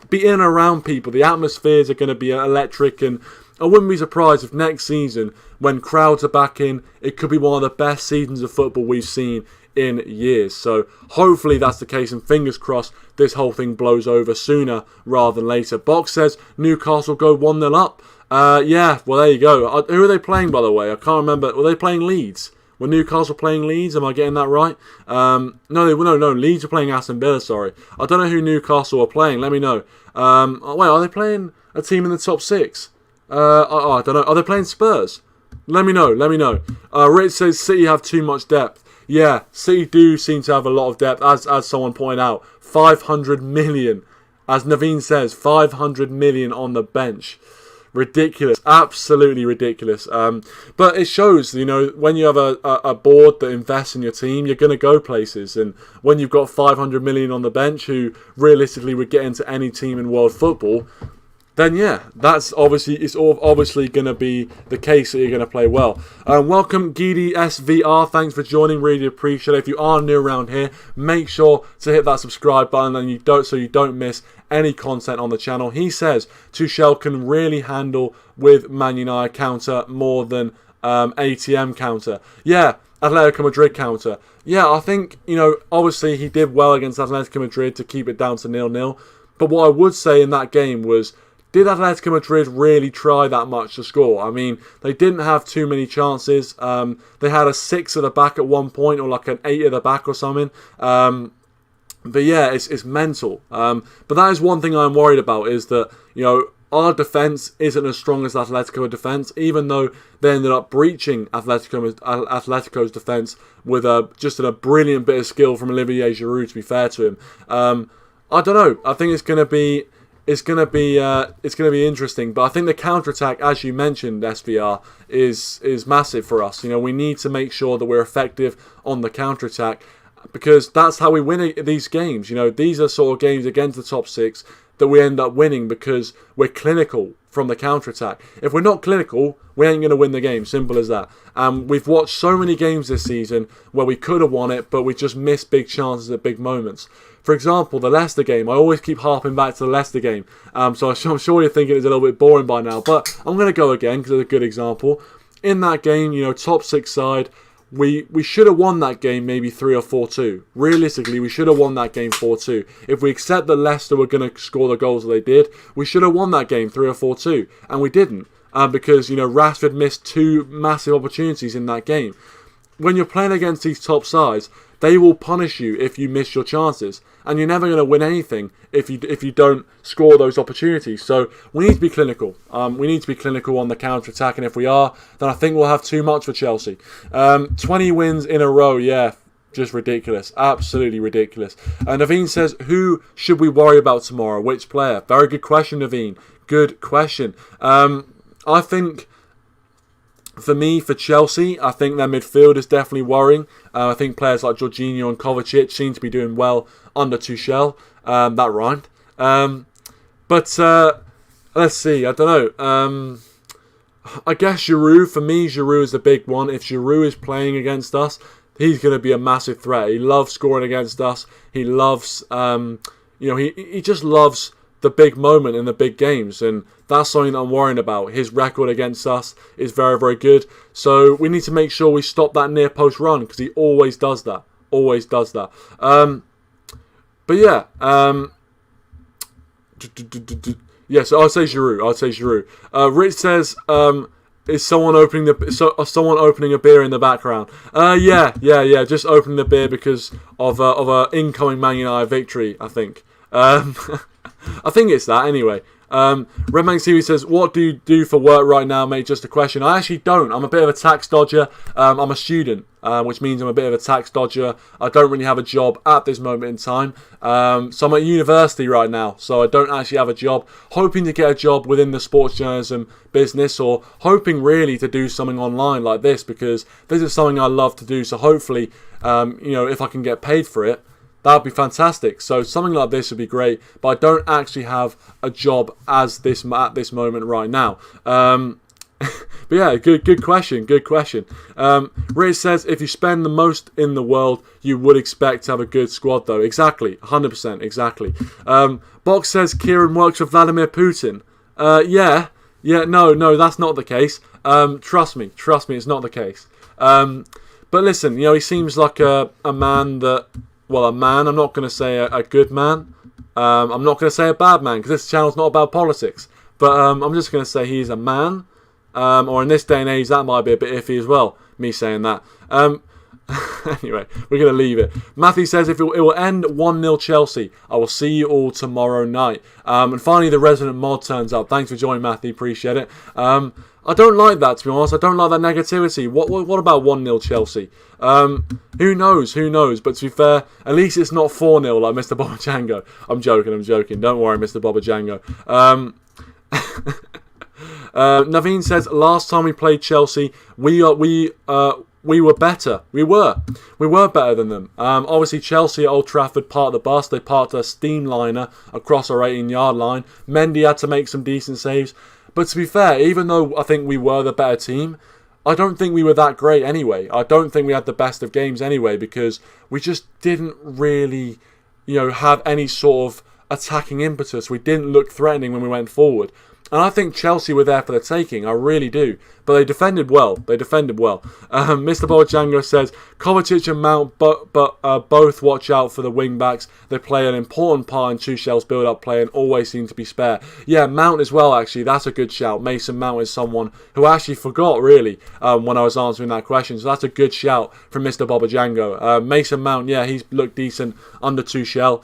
be in and around people. The atmospheres are going to be electric, and I wouldn't be surprised if next season, when crowds are back in, it could be one of the best seasons of football we've seen in years. So hopefully that's the case, and fingers crossed this whole thing blows over sooner rather than later. Box says Newcastle go 1-0 up. Well, there you go. Who are they playing, by the way? I can't remember. Were they playing Leeds? Were Newcastle playing Leeds? Am I getting that right? No. Leeds are playing Aston Villa, sorry. I don't know who Newcastle are playing. Let me know. Wait, are they playing a team in the top 6? I don't know. Are they playing Spurs? Let me know. Rich says City have too much depth. Yeah, City do seem to have a lot of depth, as someone pointed out. 500 million. As Naveen says, 500 million on the bench. Ridiculous. Absolutely ridiculous. But it shows, when you have a board that invests in your team, you're going to go places. And when you've got 500 million on the bench, who realistically would get into any team in world football, then it's obviously going to be the case that you're going to play well. Welcome Gidi SVR, thanks for joining, really appreciate it. If you are new around here, make sure to hit that subscribe button and you don't miss any content on the channel. He says Tuchel can really handle with Man United counter more than ATM counter. Yeah, Atletico Madrid counter. Yeah, I think, obviously he did well against Atletico Madrid to keep it down to 0-0. But what I would say in that game was, did Atletico Madrid really try that much to score? I mean, they didn't have too many chances. They had a 6 at the back at one point, or like an 8 at the back or something. But yeah, it's mental. But that is one thing I'm worried about, is that, our defence isn't as strong as Atletico's defence, even though they ended up breaching Atletico's defence with just a brilliant bit of skill from Olivier Giroud, to be fair to him. I don't know. I think it's going to be interesting. But I think the counter-attack, as you mentioned, SVR, is massive for us. We need to make sure that we're effective on the counter-attack, because that's how we win these games. These are sort of games against the top 6 that we end up winning because we're clinical from the counter-attack. If we're not clinical, we ain't going to win the game. Simple as that. We've watched so many games this season where we could have won it, but we just missed big chances at big moments. For example, the Leicester game. I always keep harping back to the Leicester game. So I'm sure you're thinking it's a little bit boring by now, but I'm going to go again because it's a good example. In that game, top 6 side, we should have won that game maybe 3 or 4-2. Realistically, we should have won that game 4-2. If we accept that Leicester were going to score the goals that they did, we should have won that game 3 or 4-2. And we didn't. Because, Rashford missed 2 massive opportunities in that game. When you're playing against these top sides, they will punish you if you miss your chances. And you're never going to win anything if you don't score those opportunities. So we need to be clinical. We need to be clinical on the counter-attack. And if we are, then I think we'll have too much for Chelsea. 20 wins in a row, yeah. Just ridiculous. Absolutely ridiculous. Naveen says, who should we worry about tomorrow? Which player? Very good question, Naveen. Good question. I think, for me, for Chelsea, I think their midfield is definitely worrying. I think players like Jorginho and Kovacic seem to be doing well under Tuchel. That rhymed. But let's see. I don't know. I guess Giroud, for me, Giroud is the big one. If Giroud is playing against us, he's going to be a massive threat. He loves scoring against us. He loves, he just loves the big moment in the big games, and that's something that I'm worrying about. His record against us is very, very good, so we need to make sure we stop that near post run, because he always does that. But yeah, so I'll say Giroud. Rich says, is someone opening a beer in the background? Yeah, just opening the beer because of a incoming Man United victory, I think. I think it's that anyway. Redman TV says, what do you do for work right now, mate? Just a question. I actually don't. I'm a bit of a tax dodger. I'm a student, which means I'm a bit of a tax dodger. I don't really have a job at this moment in time. So I'm at university right now, so I don't actually have a job. Hoping to get a job within the sports journalism business, or hoping really to do something online like this, because this is something I love to do. So hopefully, if I can get paid for it, that would be fantastic. So something like this would be great, but I don't actually have a job at this moment right now. But yeah, good question. Rich says, if you spend the most in the world, you would expect to have a good squad though. Exactly, 100%, exactly. Box says, Kieran works for Vladimir Putin. No, that's not the case. Trust me, it's not the case. But listen, he seems like a man that... Well, a man, I'm not going to say a good man. I'm not going to say a bad man, because this channel's not about politics. But I'm just going to say he's a man. Or in this day and age, that might be a bit iffy as well, me saying that. Anyway, we're going to leave it. Matthew says, if it will end 1-0 Chelsea, I will see you all tomorrow night. And finally, the resident mod turns up. Thanks for joining, Matthew. Appreciate it. I don't like that, to be honest. I don't like that negativity. What about 1-0 Chelsea? Who knows? But to be fair, at least it's not 4-0 like Mr. Bobajango. I'm joking. Don't worry, Mr. Bobajango. Naveen says, last time we played Chelsea, we were better. We were better than them. Obviously, Chelsea at Old Trafford parked the bus. They parked a steamliner across our 18-yard line. Mendy had to make some decent saves. But to be fair, even though I think we were the better team, I don't think we were that great anyway. I don't think we had the best of games anyway, because we just didn't really, have any sort attacking impetus. We didn't look threatening when we went forward. And I think Chelsea were there for the taking. I really do. But they defended well. Mr. Bojango says, Kovacic and Mount both watch out for the wing-backs. They play an important part in Tuchel's build-up play and always seem to be spare. Yeah, Mount as well, actually. That's a good shout. Mason Mount is someone who I actually forgot, really, when I was answering that question. So that's a good shout from Mr. Bojango. Mason Mount, yeah, he's looked decent under Tuchel.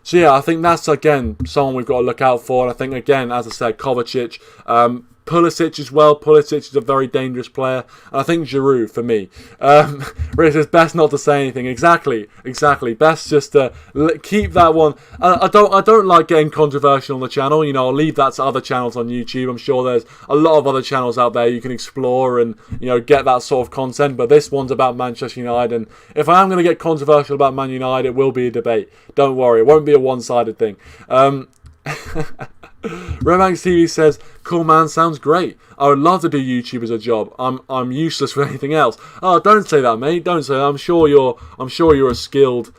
So yeah, I think that's, again, someone we've got to look out for. And I think, again, as I said, Kovacic, Pulisic as well. Pulisic is a very dangerous player. And I think Giroud, for me. Rick says, best not to say anything. Exactly. Best just to keep that one. I don't like getting controversial on the channel. You know, I'll leave that to other channels on YouTube. I'm sure there's a lot of other channels out there you can explore and, you know, get that sort of content. But this one's about Manchester United. And if I am going to get controversial about Man United, it will be a debate. Don't worry. It won't be a one-sided thing. Remanx TV says, cool man, sounds great. I would love to do YouTube as a job. I'm useless for anything else. Oh, don't say that, mate. Don't say that. I'm sure you're skilled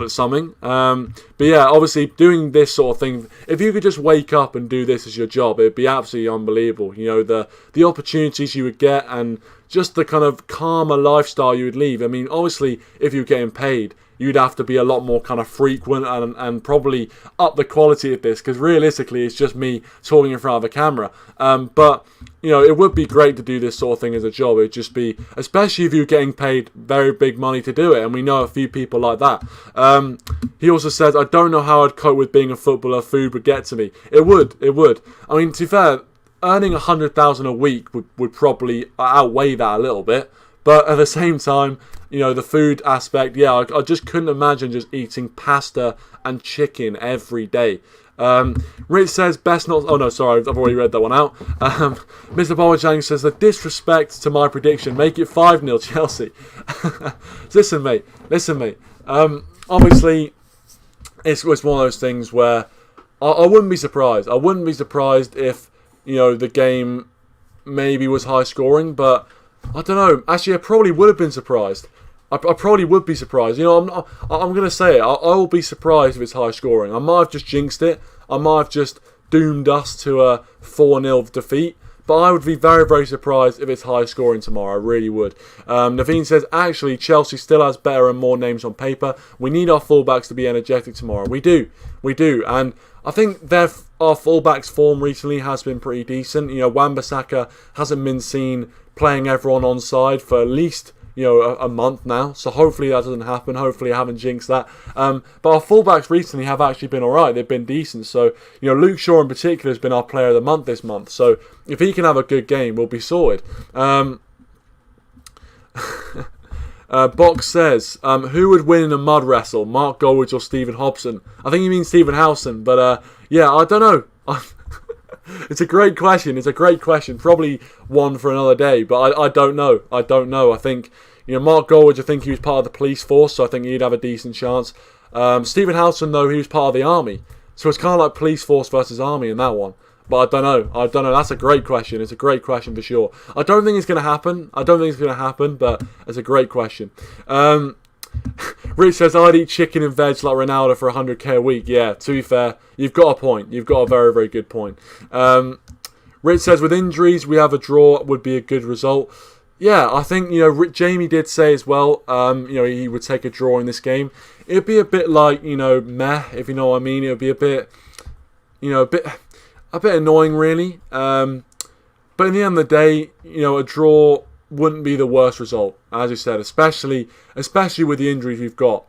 at something. But yeah, obviously doing this sort of thing, if you could just wake up and do this as your job, it'd be absolutely unbelievable. You know, the opportunities you would get and just the kind of calmer lifestyle you would lead. I mean, obviously, if you're getting paid, you'd have to be a lot more kind of frequent and probably up the quality of this, because realistically it's just me talking in front of a camera. But, you know, it would be great to do this sort of thing as a job. It'd just be, especially if you're getting paid very big money to do it, and we know a few people like that. He also says, I don't know how I'd cope with being a footballer. Food would get to me. It would. I mean, to be fair, earning 100,000 a week would probably outweigh that a little bit. But at the same time, you know, the food aspect, yeah, I just couldn't imagine just eating pasta and chicken every day. Rich says, best not... Oh, no, sorry, I've already read that one out. Mr. Bowajang says, the disrespect to my prediction, make it 5-0 Chelsea. Listen, mate. Obviously, it's one of those things where I wouldn't be surprised. I wouldn't be surprised if, you know, the game maybe was high scoring, but I don't know. Actually, I probably would have been surprised. I probably would be surprised. You know, I'm going to say it. I will be surprised if it's high scoring. I might have just jinxed it. I might have just doomed us to a 4-0 defeat. But I would be very, very surprised if it's high scoring tomorrow. I really would. Naveen says, actually, Chelsea still has better and more names on paper. We need our fullbacks to be energetic tomorrow. We do. And I think our fullbacks' form recently has been pretty decent. You know, Wan-Bissaka hasn't been seen playing everyone onside for at least, you know, a month now. So hopefully that doesn't happen. Hopefully I haven't jinxed that. But our fullbacks recently have actually been alright. They've been decent. So, you know, Luke Shaw in particular has been our player of the month this month. So if he can have a good game, we'll be sorted. Box says, who would win in a mud wrestle, Mark Goldridge or Stephen Hobson? I think you mean Stephen Howson. But yeah, I don't know. It's a great question. Probably one for another day, but I don't know. I think, you know, Mark Goldridge, I think he was part of the police force, so I think he'd have a decent chance. Stephen Howson, though, he was part of the army. So it's kind of like police force versus army in that one. But I don't know. That's a great question. It's a great question for sure. I don't think it's going to happen. But it's a great question. Rich says, I'd eat chicken and veg like Ronaldo for 100k a week. Yeah, to be fair, you've got a point. You've got a very, very good point. Rich says, with injuries, we have a draw would be a good result. Yeah, I think, you know, Jamie did say as well, you know, he would take a draw in this game. It'd be a bit like, you know, meh, if you know what I mean. It would be a bit, you know, a bit annoying, really. But in the end of the day, you know, a draw wouldn't be the worst result, as you said, especially with the injuries we've got.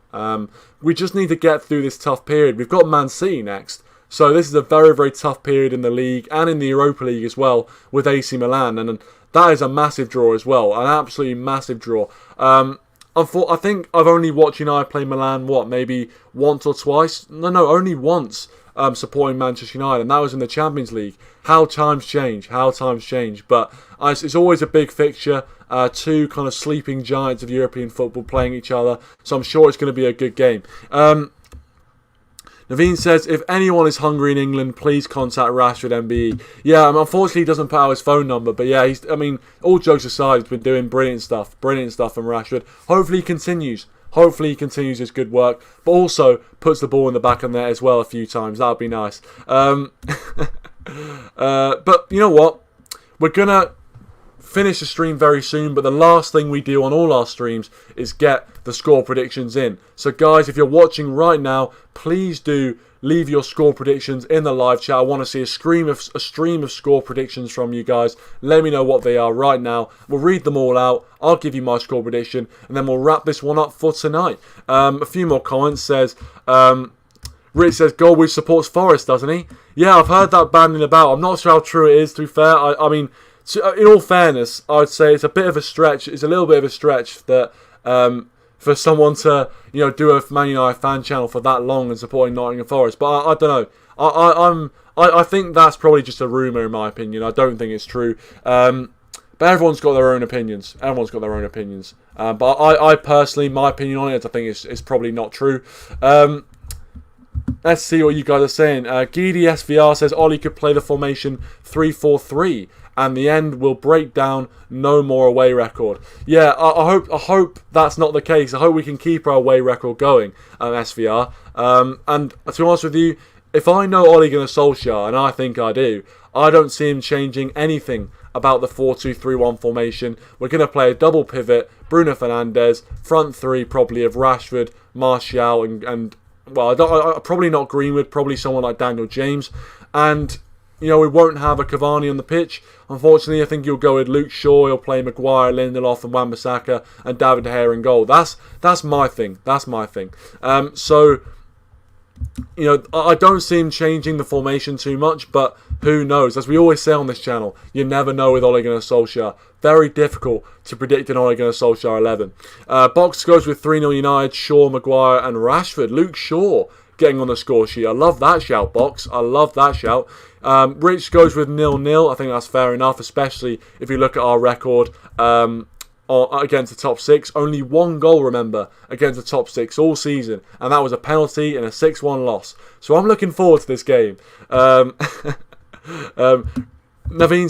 We just need to get through this tough period. We've got Man City next, so this is a very, very tough period in the league and in the Europa League as well with AC Milan, and that is a massive draw as well, an absolutely massive draw. I think I've only watched United play Milan, maybe once or twice? No, only once. Supporting Manchester United, and that was in the Champions League. How times change. But it's always a big fixture. Two kind of sleeping giants of European football playing each other, so I'm sure it's going to be a good game. Naveen says, if anyone is hungry in England, please contact Rashford MBE. Yeah, unfortunately he doesn't put out his phone number, but yeah, all jokes aside, he's been doing brilliant stuff from Rashford. Hopefully he continues. Hopefully he continues his good work, but also puts the ball in the back of the net as well a few times. That would be nice. But you know what? We're going to finish the stream very soon, but the last thing we do on all our streams is get the score predictions in. So guys, if you're watching right now, please do leave your score predictions in the live chat. I want to see a stream of score predictions from you guys. Let me know what they are right now. We'll read them all out. I'll give you my score prediction, and then we'll wrap this one up for tonight. A few more comments. Rich says Goldwood supports Forest, doesn't he? Yeah, I've heard that bandying about. I'm not sure how true it is, to be fair. I mean, in all fairness, I would say it's a bit of a stretch. It's a little bit of a stretch that for someone to do a Man United fan channel for that long and supporting Nottingham Forest. But I don't know. I think that's probably just a rumour in my opinion. I don't think it's true. But everyone's got their own opinions. But I personally, my opinion on it, I think it's probably not true. Let's see what you guys are saying. Geedy SVR says Ollie could play the formation 3-4-3. And the end will break down. No more away record. Yeah, I hope that's not the case. I hope we can keep our away record going, SVR. And to be honest with you, if I know Ole Gunnar Solskjaer, and I think I do, I don't see him changing anything about the 4-2-3-1 formation. We're going to play a double pivot, Bruno Fernandes, front three probably of Rashford, Martial, and probably not Greenwood, probably someone like Daniel James. And we won't have a Cavani on the pitch. Unfortunately, I think you'll go with Luke Shaw. You'll play Maguire, Lindelof, and Wan-Bissaka, and David De Gea in goal. That's my thing. So I don't see him changing the formation too much, but who knows? As we always say on this channel, you never know with Ole Gunnar Solskjaer. Very difficult to predict an Ole Gunnar Solskjaer 11. Box goes with 3-0 United, Shaw, Maguire, and Rashford. Luke Shaw getting on the score sheet. I love that shout, Box. I love that shout. Rich goes with 0-0. I think that's fair enough, especially if you look at our record against the top six. Only one goal, remember, against the top six all season, and that was a penalty and a 6-1 loss. So I'm looking forward to this game. Naveen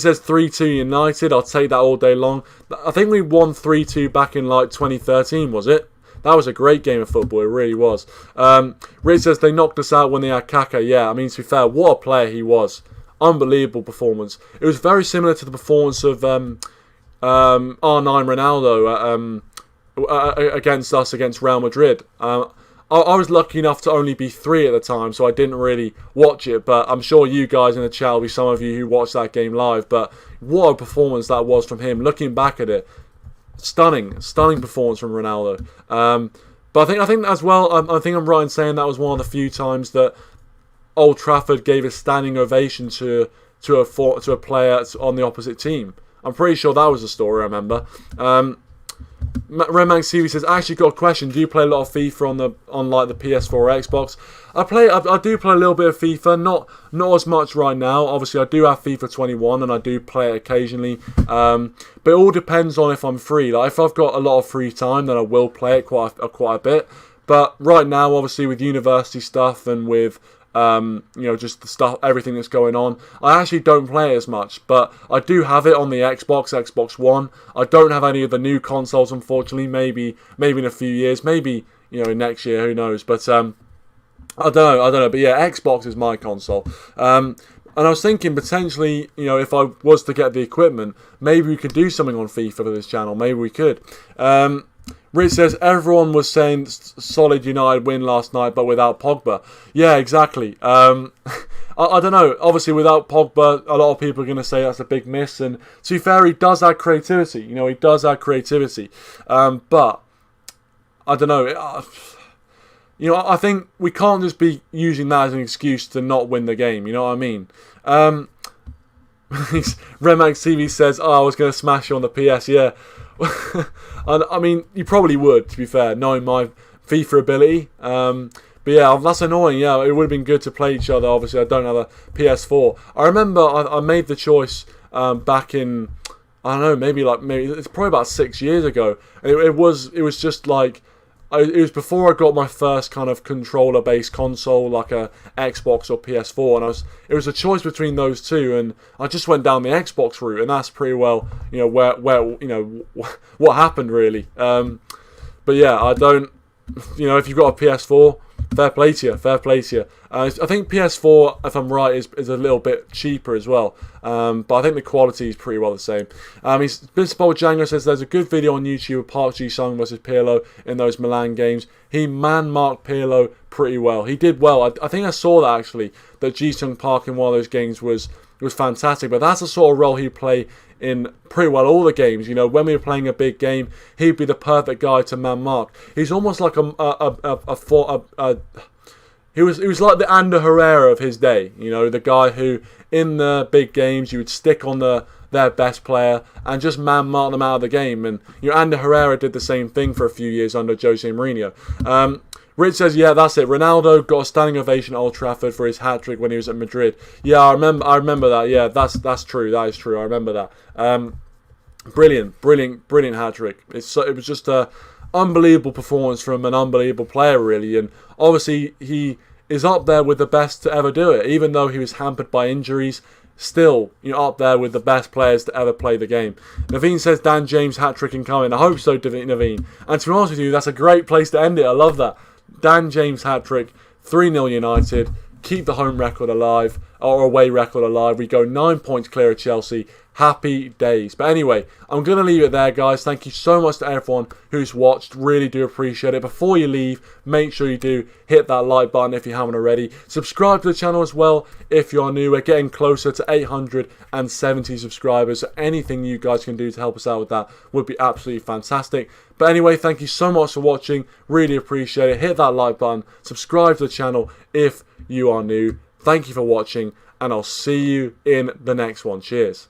says 3-2 United. I'll take that all day long. I think we won 3-2 back in 2013, was it? That was a great game of football, it really was. Rich says they knocked us out when they had Kaka. Yeah, I mean, to be fair, what a player he was. Unbelievable performance. It was very similar to the performance of R9 Ronaldo against Real Madrid. I was lucky enough to only be 3 at the time, so I didn't really watch it. But I'm sure you guys in the chat will be some of you who watched that game live. But what a performance that was from him. Looking back at it, stunning performance from Ronaldo. But I think as well, I think I'm right in saying that was one of the few times that Old Trafford gave a standing ovation to a player on the opposite team. I'm pretty sure that was the story, I remember. Remang CV says, I actually got a question. Do you play a lot of FIFA on the PS4 or Xbox? I do play a little bit of FIFA, not as much right now. Obviously, I do have FIFA 21 and I do play it occasionally. But it all depends on if I'm free. Like if I've got a lot of free time, then I will play it quite a bit. But right now, obviously, with university stuff and with just the stuff, everything that's going on, I actually don't play as much, but I do have it on the Xbox One. I don't have any of the new consoles, unfortunately. Maybe in a few years, maybe next year, who knows? But I don't know. But yeah, Xbox is my console. And I was thinking potentially, if I was to get the equipment, maybe we could do something on FIFA for this channel. Maybe we could. Rich says, everyone was saying solid United win last night, but without Pogba. Yeah, exactly. I don't know. Obviously, without Pogba, a lot of people are going to say that's a big miss. And to be fair, he does add creativity. He does add creativity. But, I don't know. I think we can't just be using that as an excuse to not win the game. You know what I mean? Remax TV says, I was going to smash you on the PS. Yeah. I mean, you probably would, to be fair, knowing my FIFA ability. But yeah, that's annoying. Yeah, it would have been good to play each other. Obviously, I don't have a PS4. I remember I made the choice back in, I don't know, maybe it's probably about 6 years ago. And it was just like, it was before I got my first kind of controller-based console, like a Xbox or PS4, and it was a choice between those two, and I just went down the Xbox route, and that's pretty well, where what happened really. But yeah, I don't you know, if you've got a PS4, fair play to you, fair play to you. I think PS4, if I'm right, is a little bit cheaper as well. But I think the quality is pretty well the same. Bispol Django says there's a good video on YouTube of Park Ji-sung versus Pirlo in those Milan games. He man-marked Pirlo pretty well. He did well. I think I saw that actually, that Ji-sung Park in one of those games was fantastic. But that's the sort of role he'd play in pretty well all the games. You know, when we were playing a big game, he'd be the perfect guy to man-mark. He's almost like he was like the Ander Herrera of his day. You know, the guy who in the big games you would stick on their best player and just man-mark them out of the game. And you know, Ander Herrera did the same thing for a few years under Jose Mourinho. Rich says, yeah, that's it. Ronaldo got a standing ovation at Old Trafford for his hat-trick when he was at Madrid. Yeah, I remember that. Yeah, that's true. That is true. I remember that. Brilliant hat-trick. It was just a unbelievable performance from an unbelievable player, really. And obviously, he is up there with the best to ever do it. Even though he was hampered by injuries, still, you know, up there with the best players to ever play the game. Naveen says Dan James hat-trick incoming. I hope so, Naveen. And to be honest with you, that's a great place to end it. I love that. Dan James hat-trick, 3-0 United, keep the home record alive, or away record alive. We go 9 points clear of Chelsea. Happy days. But anyway, I'm going to leave it there, guys. Thank you so much to everyone who's watched. Really do appreciate it. Before you leave, make sure you do hit that like button if you haven't already. Subscribe to the channel as well if you are new. We're getting closer to 870 subscribers. So anything you guys can do to help us out with that would be absolutely fantastic. But anyway, thank you so much for watching. Really appreciate it. Hit that like button. Subscribe to the channel if you are new. Thank you for watching, and I'll see you in the next one. Cheers.